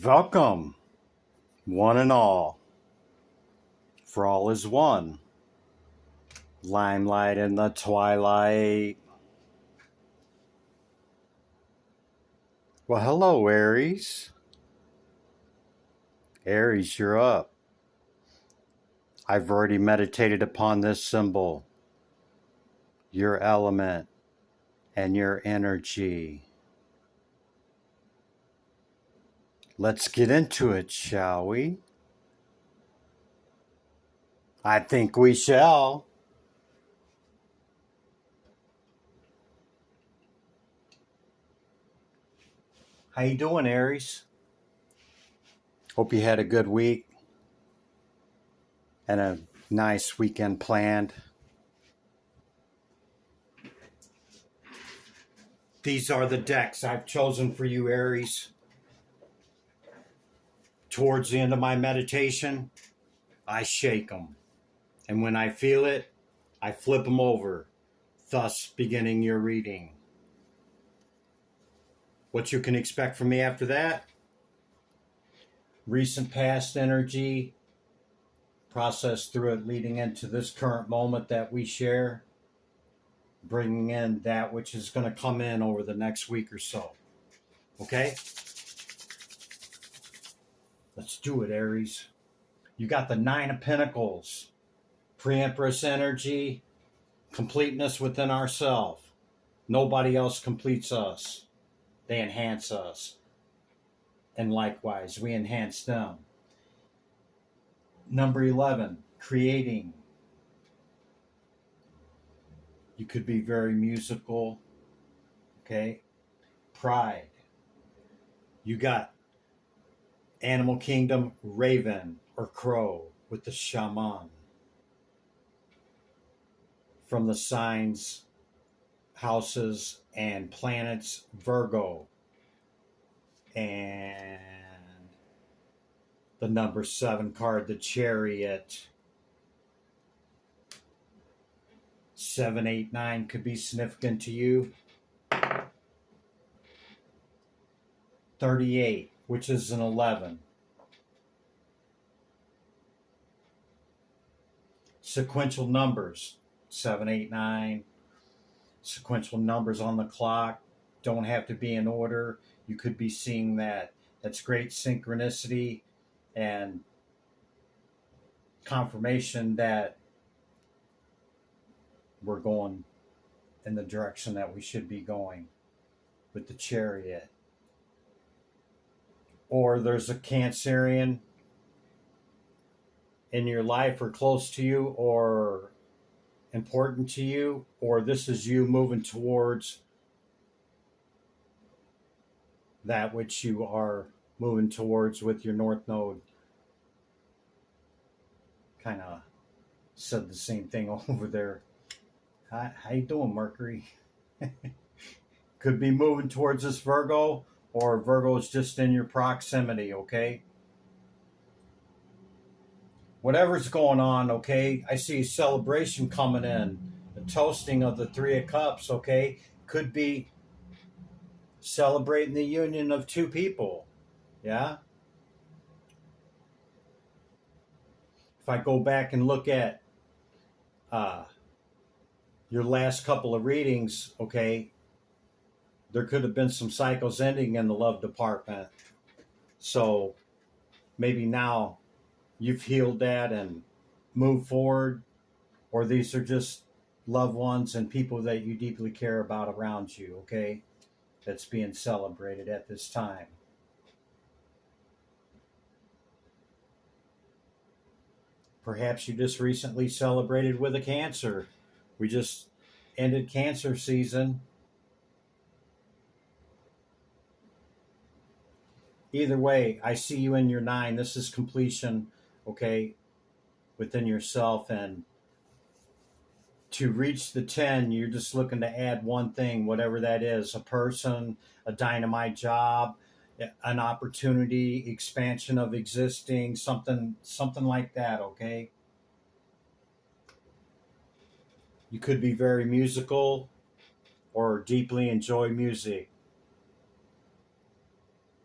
Welcome, one and all, for all is one. Limelight in the twilight. Well, hello, Aries. Aries, you're up. I've already meditated upon this symbol, your element, and your energy. Let's get into it, shall we? I think we shall. How you doing, Aries? Hope you had a good week and a nice weekend planned. These are the decks I've chosen for you, Aries. Towards the end of my meditation, I shake them. And when I feel it, I flip them over, thus beginning your reading. What you can expect from me after that? Recent past energy, process through it leading into this current moment that we share, bringing in that which is going to come in over the next week or so. Okay? Let's do it, Aries. You got the Nine of Pentacles, pre-Empress energy, completeness within ourselves. Nobody else completes us. They enhance us. And likewise, we enhance them. Number 11, creating. You could be very musical. Okay? Pride. You got Animal Kingdom, raven or crow with the shaman. From the signs, houses, and planets, Virgo. And the number 7 card, the Chariot. 7, 8, 9 could be significant to you. 38, which is an 11. Sequential numbers, 7, 8, 9. Sequential numbers on the clock don't have to be in order. You could be seeing that. That's great synchronicity and confirmation that we're going in the direction that we should be going with the Chariot. Or there's a Cancerian in your life or close to you or important to you, or this is you moving towards that which you are moving towards with your North Node. Kind of said the same thing over there. How you doing, Mercury? Could be moving towards this Virgo, or Virgo is just in your proximity, okay? Whatever's going on, okay? I see a celebration coming in. The toasting of the Three of Cups, okay? Could be celebrating the union of two people, yeah? If I go back and look at your last couple of readings, okay, there could have been some cycles ending in the love department. So maybe now you've healed that and moved forward, or these are just loved ones and people that you deeply care about around you, okay, that's being celebrated at this time. Perhaps you just recently celebrated with a Cancer. We just ended Cancer season. Either way, I see you in your 9. This is completion, okay, within yourself. And to reach the 10, you're just looking to add one thing, whatever that is, a person, a dynamite job, an opportunity, expansion of existing, something like that, okay? You could be very musical or deeply enjoy music.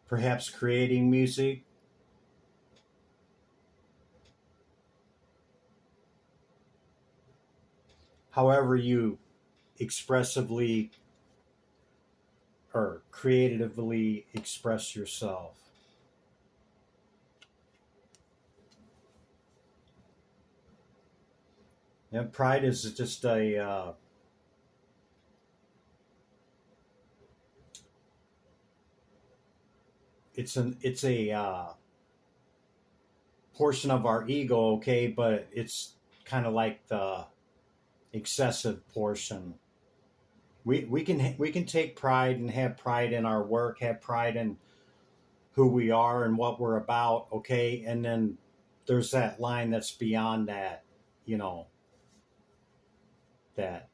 perhaps creating music. However you expressively or creatively express yourself. And pride is just it's a portion of our ego, okay, but it's kind of like the excessive portion. We can take pride and have pride in our work, have pride in who we are and what we're about, okay, and then there's that line that's beyond that, you know, that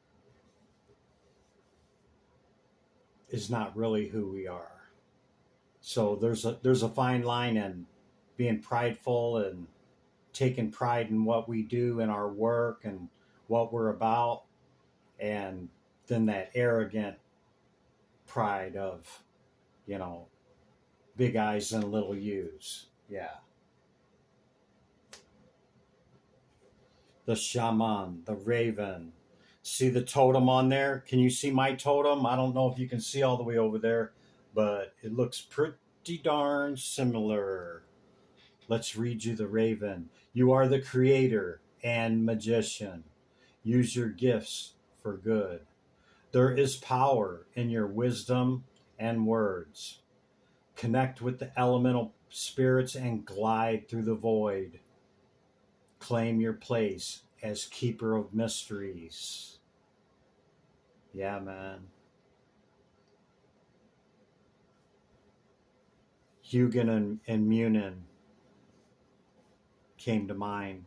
is not really who we are. So there's a fine line in being prideful and taking pride in what we do in our work and what we're about, and then that arrogant pride of, you know, big eyes and little U's. Yeah. The shaman, the raven. See the totem on there? Can you see my totem? I don't know if you can see all the way over there, but it looks pretty darn similar. Let's read you the raven. You are the creator and magician. Use your gifts for good. There is power in your wisdom and words. Connect with the elemental spirits and glide through the void. Claim your place as keeper of mysteries. Yeah, man. Hugin and Munin came to mind.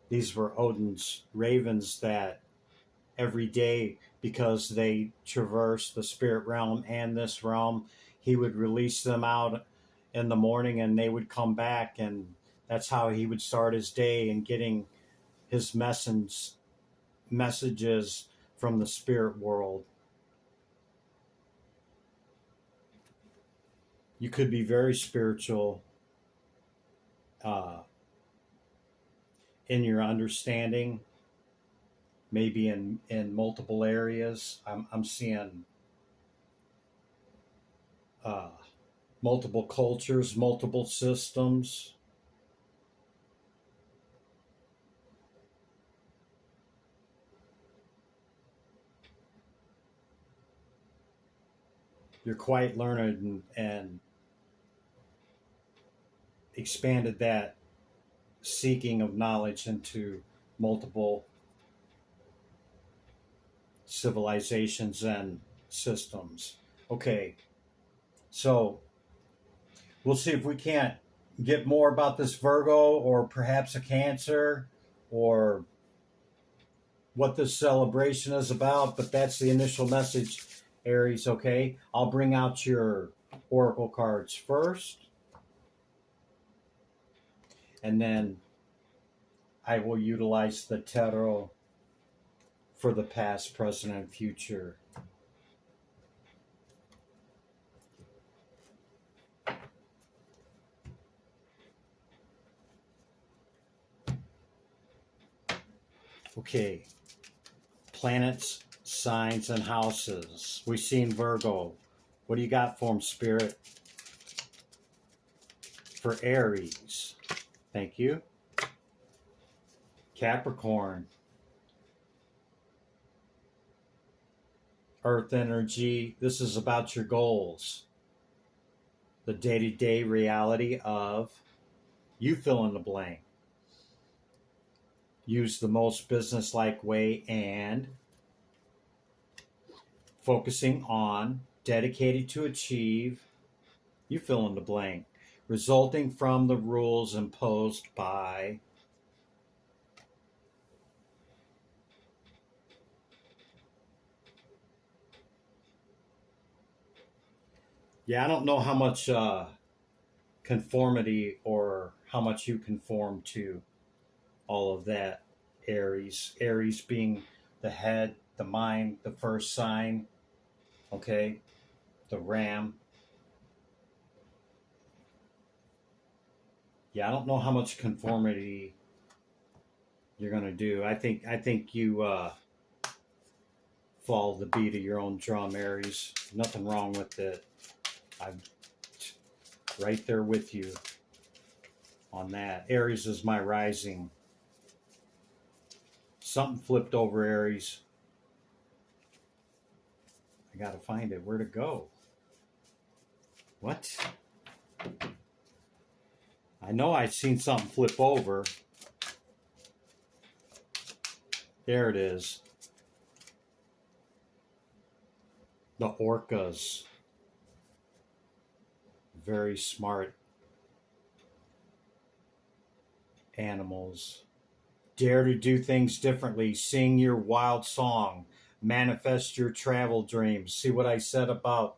These were Odin's ravens that every day, because they traverse the spirit realm and this realm, he would release them out in the morning and they would come back, and that's how he would start his day and getting his messages from the spirit world. You could be very spiritual in your understanding, maybe in multiple areas. I'm seeing uh, multiple cultures, multiple systems. You're quite learned and expanded that seeking of knowledge into multiple civilizations and systems. Okay, so we'll see if we can't get more about this Virgo or perhaps a Cancer or what this celebration is about, but that's the initial message, Aries, okay? I'll bring out your oracle cards first, and then I will utilize the tarot for the past, present, and future. Okay, planets, signs, and houses. We've seen Virgo. What do you got for him, Spirit? For Aries. Thank you. Capricorn. Earth energy. This is about your goals. The day-to-day reality of you fill in the blank. Use the most business-like way and focusing on, dedicated to achieve, you fill in the blank, resulting from the rules imposed by. Yeah, I don't know how much conformity or how much you conform to all of that, Aries. Aries being the head, the mind, the first sign. okay? The Ram. Yeah, I don't know how much conformity you're going to do. I think you follow the beat of your own drum, Aries. Nothing wrong with it. I'm right there with you on that. Aries is my rising. Something flipped over, Aries. I got to find it. Where'd it go? What? I know I've seen something flip over. There it is. The orcas. Very smart animals. Dare to do things differently. Sing your wild song. Manifest your travel dreams. See what I said about,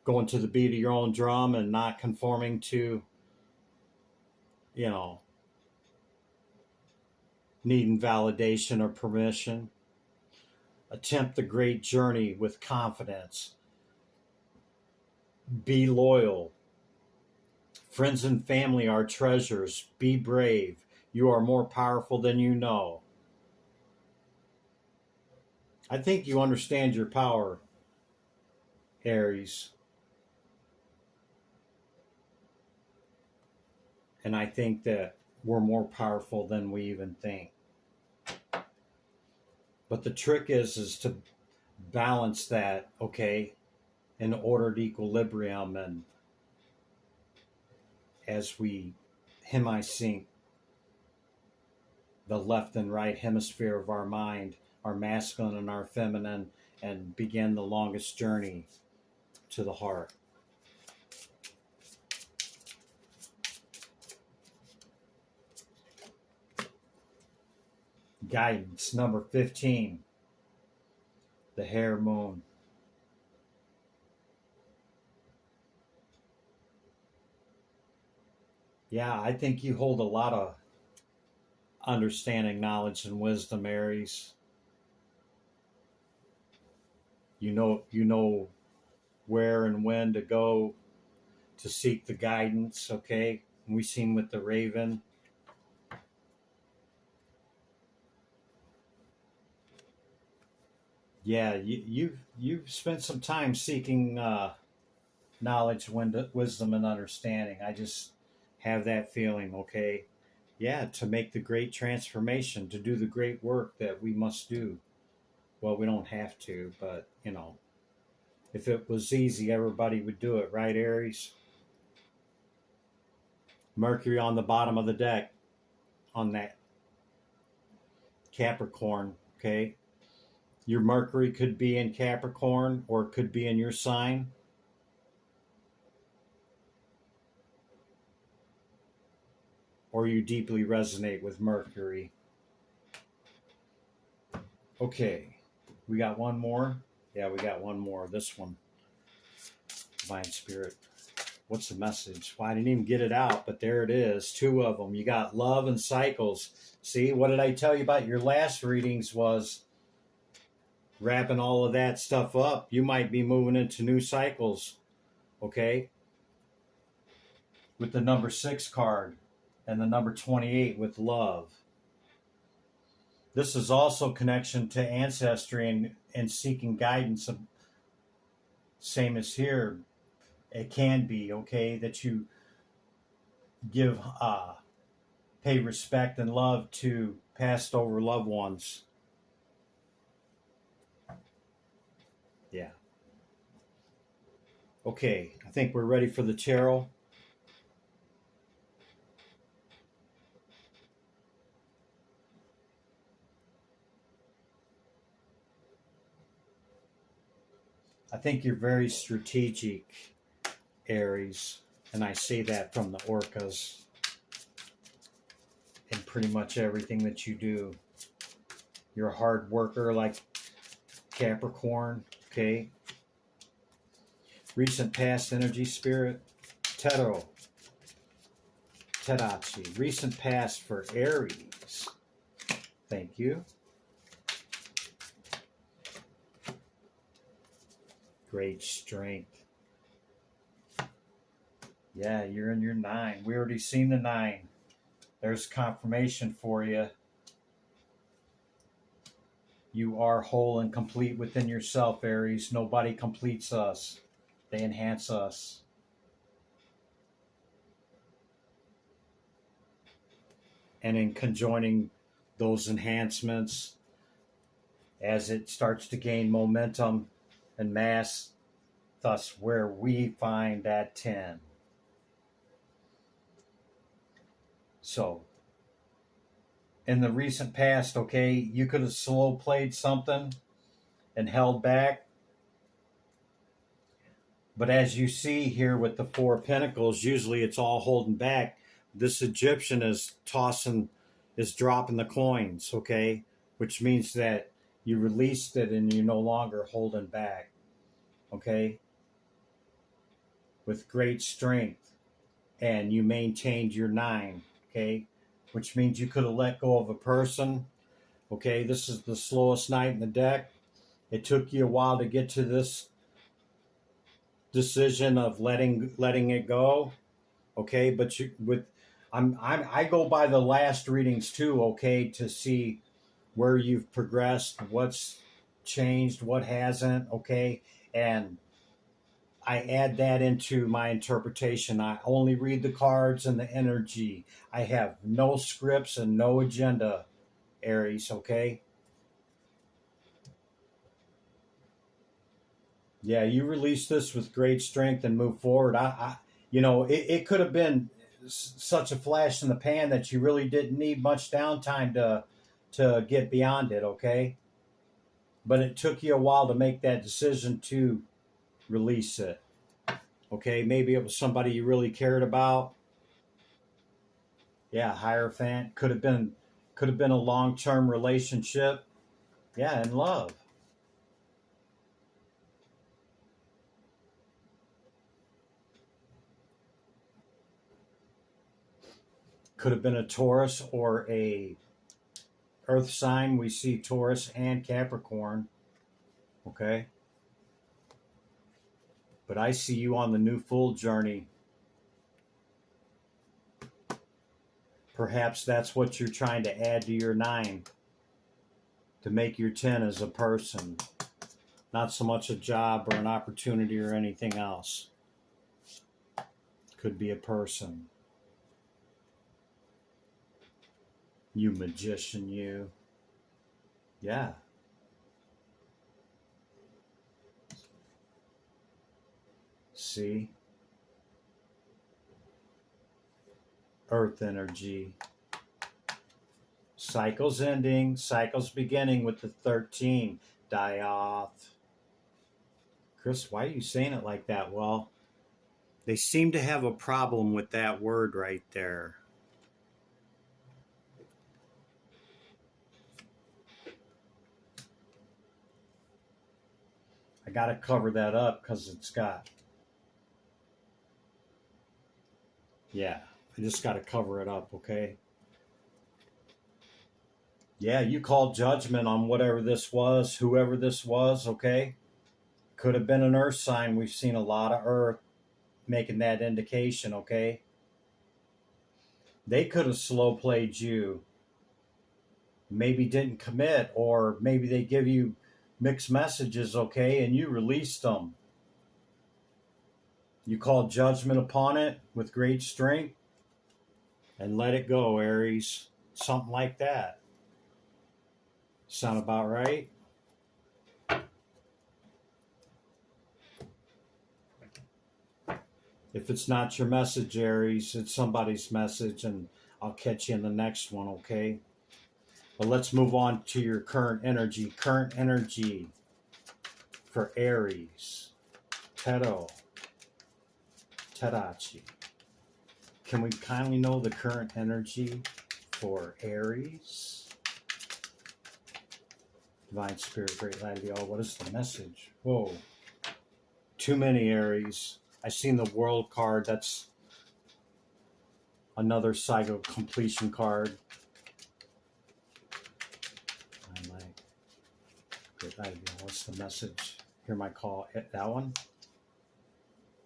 going to the beat of your own drum and not conforming to, needing validation or permission. Attempt the great journey with confidence. Be loyal. Friends and family are treasures. Be brave. You are more powerful than you know. I think you understand your power, Aries. And I think that we're more powerful than we even think. But the trick is to balance that, okay, in ordered equilibrium, and as we hemisync the left and right hemisphere of our mind, our masculine and our feminine, and begin the longest journey to the heart. Guidance number 15, the hare moon. Yeah, I think you hold a lot of understanding, knowledge, and wisdom, Aries. You know where and when to go to seek the guidance, okay? We've seen with the Raven. Yeah, you've spent some time seeking knowledge, wisdom, and understanding. I just have that feeling, okay? Yeah, to make the great transformation, to do the great work that we must do. Well, we don't have to, but, if it was easy, everybody would do it, right, Aries? Mercury on the bottom of the deck on that Capricorn, okay? Your Mercury could be in Capricorn or it could be in your sign. Or you deeply resonate with Mercury. Okay, we got one more. Yeah, we got one more. This one, Divine Spirit. What's the message? Well, I didn't even get it out, but there it is. Two of them. You got love and cycles. See, what did I tell you about your last readings was wrapping all of that stuff up. You might be moving into new cycles, okay? With the number 6 card and the number 28 with love. This is also connection to ancestry and seeking guidance. Same as here. It can be, okay, that you give, pay respect and love to passed over loved ones. Yeah. Okay, I think we're ready for the tarot. I think you're very strategic, Aries, and I say that from the orcas in pretty much everything that you do. You're a hard worker like Capricorn, okay? Recent past energy, Spirit. Tarot. Terachi. Recent past for Aries. Thank you. Great strength. Yeah, you're in your 9. We already seen the 9. There's confirmation for you. You are whole and complete within yourself, Aries. Nobody completes us. They enhance us. And in conjoining those enhancements, as it starts to gain momentum and mass, thus where we find that 10. So, in the recent past, okay, you could have slow played something and held back. But as you see here with the 4 of Pentacles, usually it's all holding back. This Egyptian is dropping the coins, okay? Which means that you released it and you're no longer holding back, okay? With great strength, and you maintained your 9, okay? Which means you could have let go of a person, okay? This is the slowest knight in the deck. It took you a while to get to this decision of letting it go, okay? But I go by the last readings too, okay, to see where you've progressed, what's changed, what hasn't, okay? And I add that into my interpretation. I only read the cards and the energy. I have no scripts and no agenda, Aries, okay? Yeah, you release this with great strength and move forward. It could have been such a flash in the pan that you really didn't need much downtime to get beyond it, okay? But it took you a while to make that decision to release it. Okay, maybe it was somebody you really cared about. Yeah, Hierophant could have been a long-term relationship. Yeah, and love. Could have been a Taurus or a Earth sign. We see Taurus and Capricorn. Okay. But I see you on the new Fool journey. Perhaps that's what you're trying to add to your 9 to make your 10 as a person, not so much a job or an opportunity or anything else. Could be a person. You magician, you. Yeah. See? Earth energy. Cycles ending, cycles beginning with the 13. Die off. Chris, why are you saying it like that? Well, they seem to have a problem with that word right there. I got to cover that up because it's got... Yeah, I just got to cover it up, okay? Yeah, you called judgment on whatever this was, whoever this was, okay? Could have been an earth sign. We've seen a lot of earth making that indication, okay? They could have slow played you. Maybe didn't commit, or maybe they give you mixed messages, okay, and you released them. You called judgment upon it with great strength and let it go, Aries. Something like that. Sound about right? If it's not your message, Aries, it's somebody's message, and I'll catch you in the next one, okay? But let's move on to your current energy. Current energy for Aries. Tarot. Tarachi. Can we kindly know the current energy for Aries? Divine Spirit, Great Light of the All. What is the message? Whoa. Too many Aries. I seen the World card. That's another cycle completion card. I like Great Light of the All. What's the message? Hear my call. That one?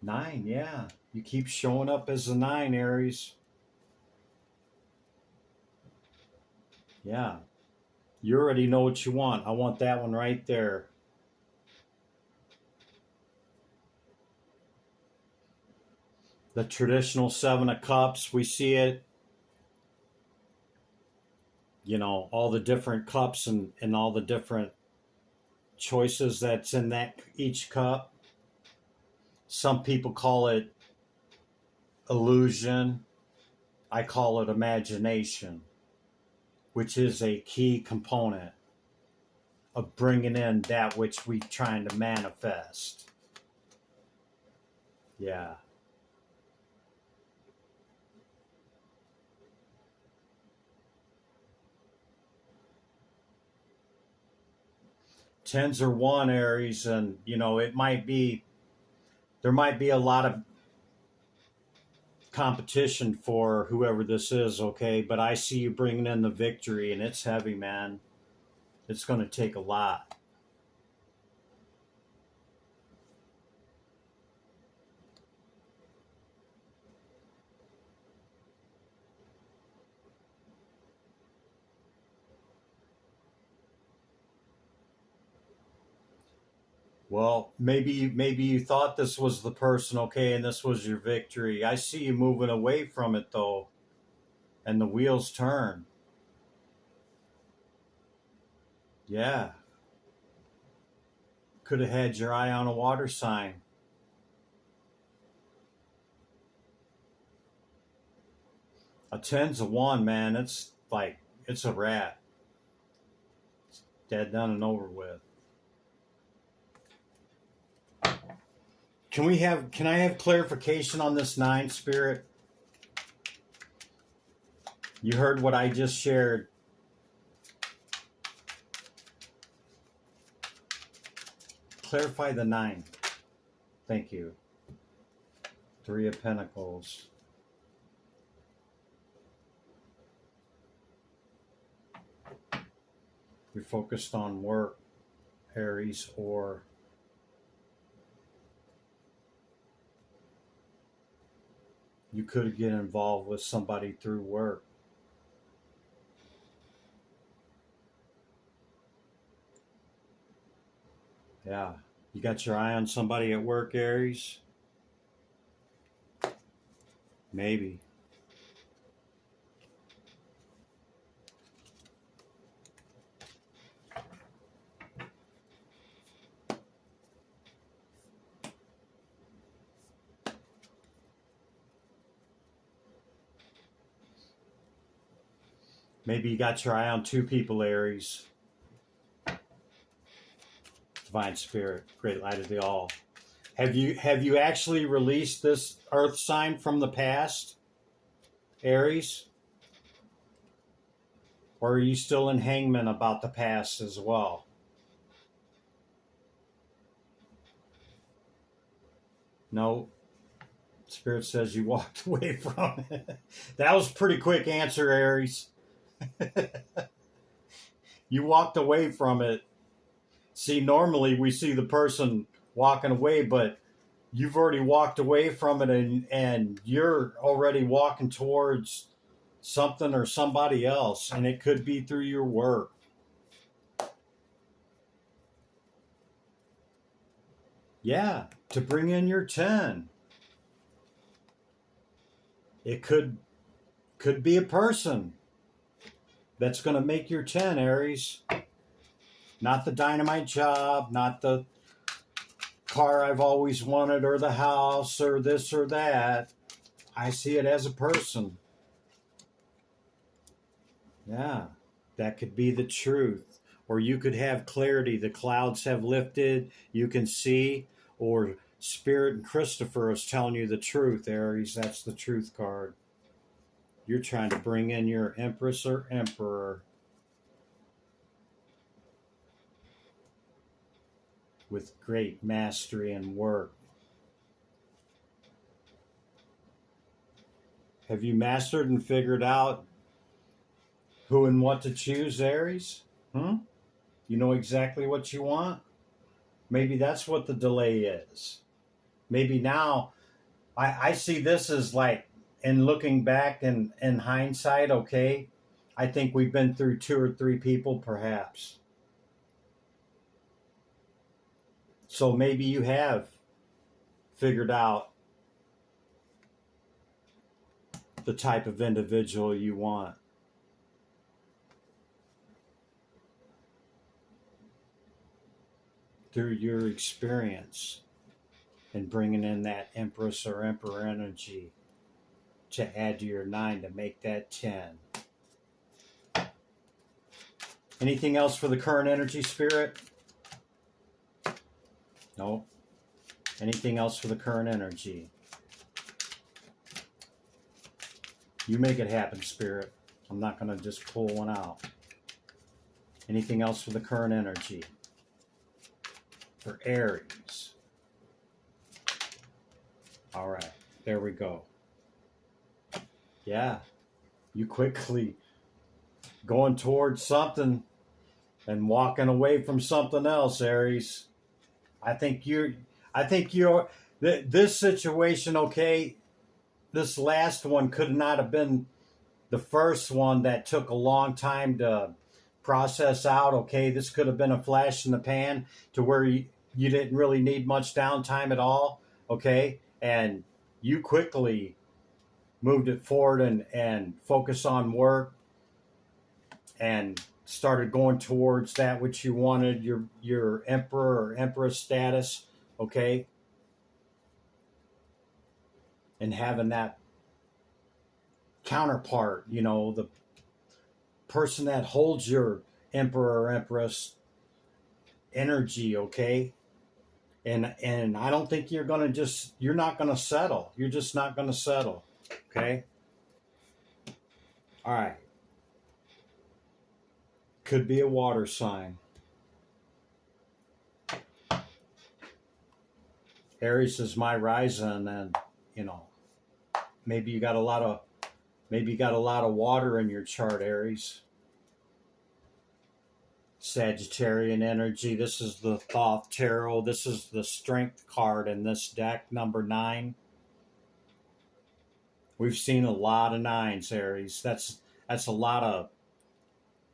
9, yeah. You keep showing up as a 9, Aries. Yeah. You already know what you want. I want that one right there. The traditional 7 of Cups, we see it. You know, all the different cups and all the different choices that's in that each cup. Some people call it illusion. I call it imagination, which is a key component of bringing in that which we're trying to manifest. Yeah. Tens are 1, Aries, and you know there might be a lot of competition for whoever this is, okay? But I see you bringing in the victory, and it's heavy, man. It's going to take a lot. Well, maybe you thought this was the person, okay, and this was your victory. I see you moving away from it though, and the wheels turn. Yeah. Could have had your eye on a water sign. A 10's a 1, man. It's like it's a rat. It's dead, done, and over with. Can I have clarification on this 9, Spirit? You heard what I just shared. Clarify the 9. Thank you. 3 of Pentacles. You're focused on work, Aries, or you could get involved with somebody through work. Yeah. You got your eye on somebody at work, Aries? Maybe. Maybe you got your eye on 2 people, Aries. Divine Spirit, great light of the all. Have you actually released this earth sign from the past, Aries? Or are you still in hangman about the past as well? No. Spirit says you walked away from it. That was a pretty quick answer, Aries. You walked away from it. See, normally we see the person walking away, but you've already walked away from it, and you're already walking towards something or somebody else, and it could be through your work. Yeah, to bring in your 10. It could be a person that's going to make your 10, Aries. Not the dynamite job, not the car I've always wanted, or the house, or this or that. I see it as a person. Yeah, that could be the truth. Or you could have clarity. The clouds have lifted. You can see. Or Spirit and Christopher is telling you the truth, Aries. That's the truth card. You're trying to bring in your Empress or Emperor with great mastery and work. Have you mastered and figured out who and what to choose, Aries? You know exactly what you want? Maybe that's what the delay is. Maybe now I see this as like, in looking back in hindsight, okay, I think we've been through 2 or 3 people perhaps. So maybe you have figured out the type of individual you want. Through your experience and bringing in that Empress or Emperor energy to add to your 9 to make that 10. Anything else for the current energy, Spirit? No. Anything else for the current energy? You make it happen, Spirit. I'm not going to just pull one out. Anything else for the current energy? For Aries. All right. There we go. Yeah. You quickly going towards something and walking away from something else, Aries. I think you're this situation, okay, this last one could not have been the first one that took a long time to process out, okay? This could have been a flash in the pan to where you didn't really need much downtime at all, okay? And you quickly moved it forward and focused on work and started going towards that which you wanted, your emperor or empress status, okay? And having that counterpart, you know, the person that holds your emperor or empress energy, okay? And I don't think you're not gonna settle. You're just not gonna settle, okay? All right. Could be a water sign. Aries is my rising, and you know, maybe you got a lot of water in your chart, Aries. Sagittarian energy. This is the Thoth Tarot. This is the Strength card in this deck, number 9. We've seen a lot of 9s, Aries. That's a lot of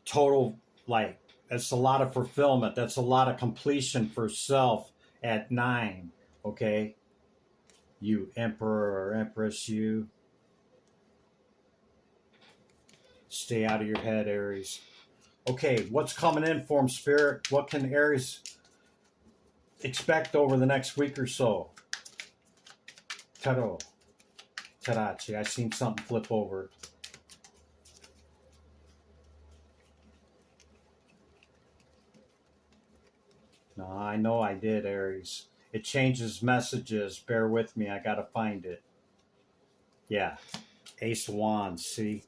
total, like, that's a lot of fulfillment. That's a lot of completion for self at 9, okay? You Emperor or Empress, you. Stay out of your head, Aries. Okay, what's coming in for him, Spirit? What can Aries expect over the next week or so? Tarot. Tarachi. I seen something flip over. No, I know I did, Aries. It changes messages. Bear with me. I got to find it. Yeah. Ace of Wands. See?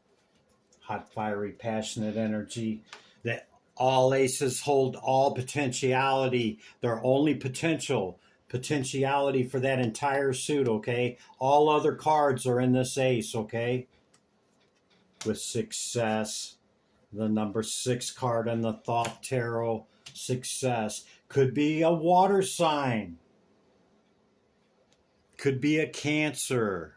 Hot, fiery, passionate energy. That all aces hold all potentiality. Their only potentiality for that entire suit, okay? All other cards are in this ace, okay? With success. The number 6 card in the Thoth Tarot. Success. Could be a water sign. Could be a Cancer.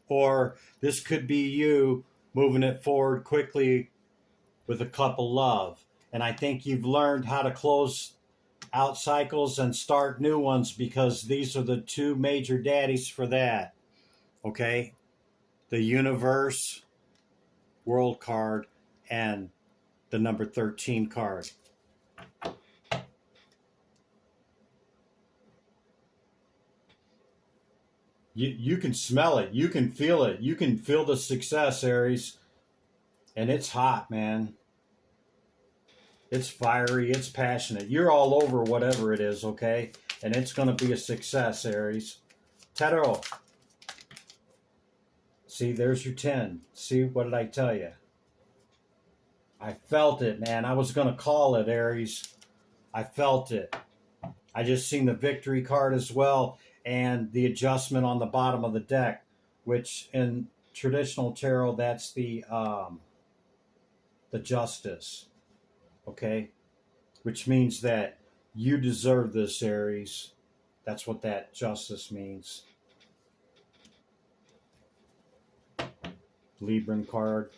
Or this could be you moving it forward quickly with a cup of love. And I think you've learned how to close out cycles and start new ones, because these are the 2 major daddies for that. Okay? The Universe World card and the number 13 card. You can smell it. You can feel it. You can feel the success, Aries. And it's hot, man. It's fiery. It's passionate. You're all over whatever it is, okay? And it's going to be a success, Aries. Tarot. See, there's your 10. See, what did I tell you? I felt it, man. I was going to call it, Aries. I felt it. I just seen the victory card as well, and the adjustment on the bottom of the deck, which in traditional tarot, that's the justice. Okay? which means that you deserve this, Aries. That's what that justice means. Libran card.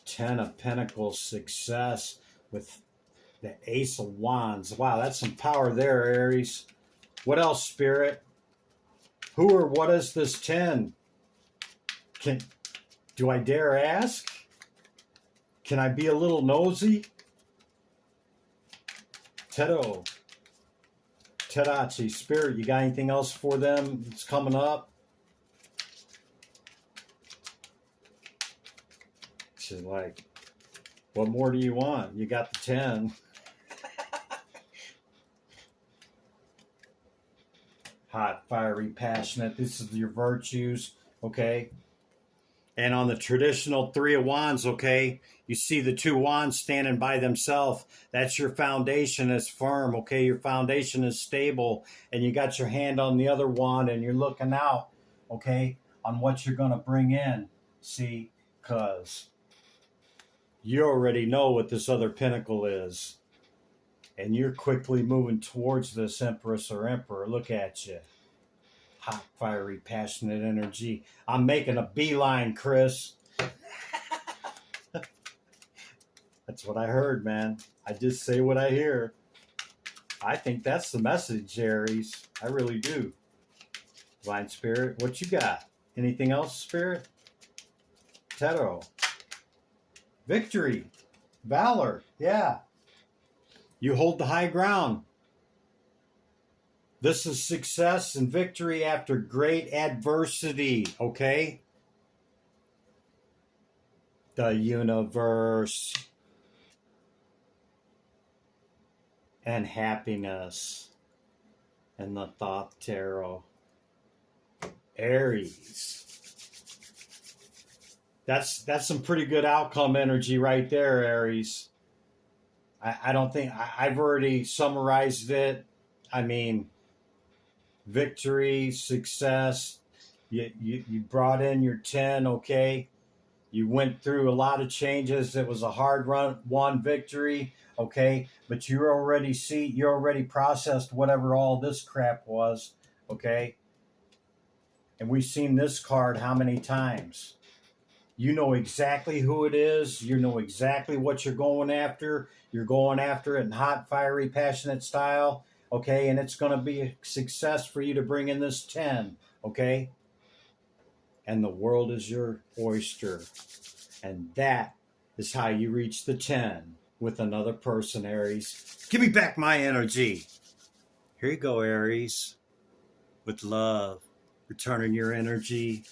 10 of Pentacles, success with the Ace of Wands. Wow, that's some power there, Aries. What else, Spirit? Who or what is this 10? Do I dare ask? Can I be a little nosy? Terachi, Spirit, you got anything else for them that's coming up? She's like, what more do you want? You got the 10. Hot, fiery, passionate. This is your virtues, okay? And on the traditional 3 of Wands, okay, you see the 2 wands standing by themselves. That's your foundation is firm, okay? Your foundation is stable. And you got your hand on the other wand and you're looking out, okay, on what you're going to bring in. See, because you already know what this other pinnacle is. And you're quickly moving towards this Empress or Emperor. Look at you. Hot, fiery, passionate energy. I'm making a beeline, Chris. That's what I heard, man. I just say what I hear. I think that's the message, Aries. I really do. Divine Spirit, what you got? Anything else, Spirit? Tarot. Victory. Valor. Yeah. You hold the high ground. This is success and victory after great adversity, okay? The universe and happiness and the Thoth Tarot. Aries. That's some pretty good outcome energy right there, Aries. I don't think I've already summarized it. I mean, victory, success. You brought in your 10, okay? You went through a lot of changes. It was a hard won victory, okay? But you already processed whatever all this crap was, okay? And we've seen this card how many times? You know exactly who it is. You know exactly what you're going after. You're going after it in hot, fiery, passionate style, okay? And it's going to be a success for you to bring in this 10, okay? And the world is your oyster. And that is how you reach the 10 with another person, Aries. Give me back my energy. Here you go, Aries. With love. Returning your energy.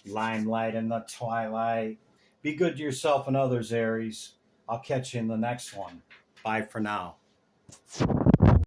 Limelight in the twilight. Be good to yourself and others, Aries. I'll catch you in the next one. Bye for now.